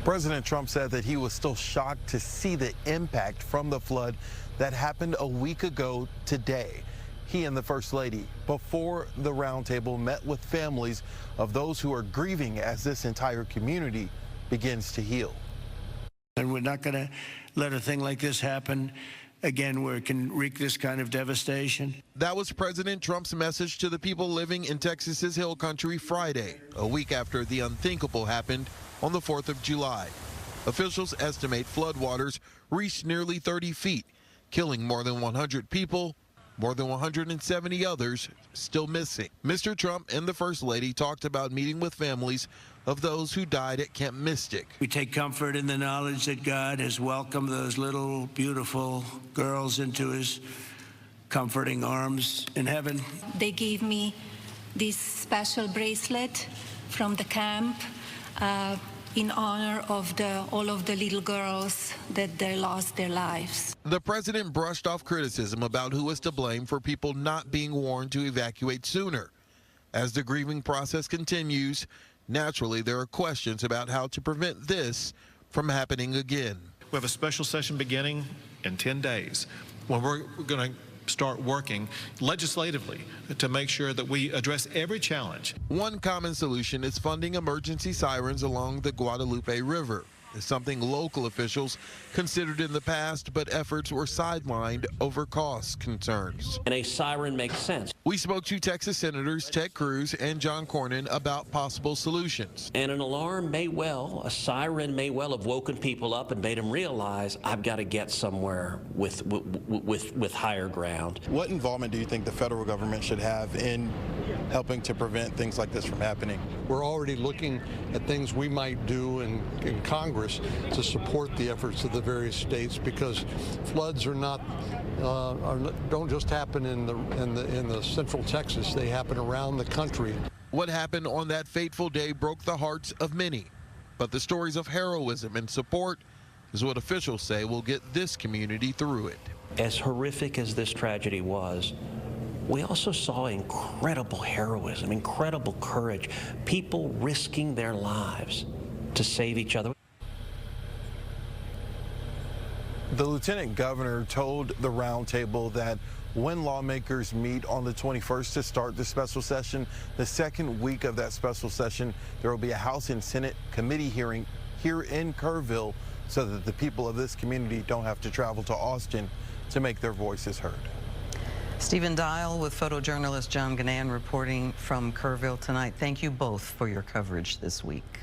President Trump said that he was still shocked to see the impact from the flood that happened a week ago today. He and the First Lady, before the roundtable, met with families of those who are grieving as this entire community begins to heal. And we're not going to let a thing like this happen again, where it can wreak this kind of devastation. That was President Trump's message to the people living in Texas's Hill Country Friday, a week after the unthinkable happened on the 4th of July. Officials estimate floodwaters reached nearly 30 feet, killing more than 100 people, more than 170 others still missing. Mr. Trump and the First Lady talked about meeting with families of those who died at Camp Mystic. We take comfort in the knowledge that God has welcomed those little beautiful girls into his comforting arms in heaven. They gave me this special bracelet from the camp in honor of all of the little girls that they lost their lives. The president brushed off criticism about who was to blame for people not being warned to evacuate sooner. As the grieving process continues, naturally there are questions about how to prevent this from happening again. We have a special session beginning in 10 days when we're going to start working legislatively to make sure that we address every challenge. One common solution is funding emergency sirens along the Guadalupe River. It's something local officials considered in the past, but efforts were sidelined over cost concerns. And a siren makes sense. We spoke to Texas Senators Ted Cruz and John Cornyn about possible solutions. And an alarm may well, a siren may well have woken people up and made them realize, I've got to get somewhere with higher ground. What involvement do you think the federal government should have in helping to prevent things like this from happening? We're already looking at things we might do in Congress to support the efforts of the various states, because floods don't just happen in the central Texas. They happen around the country. What happened on that fateful day broke the hearts of many, but the stories of heroism and support is what officials say will get this community through it. As horrific as this tragedy was, we also saw incredible heroism, incredible courage, people risking their lives to save each other. The lieutenant governor told the roundtable that when lawmakers meet on the 21st to start the special session, the second week of that special session, there will be a House and Senate committee hearing here in Kerrville so that the people of this community don't have to travel to Austin to make their voices heard. Stephen Dial with photojournalist John Gannan reporting from Kerrville tonight. Thank you both for your coverage this week.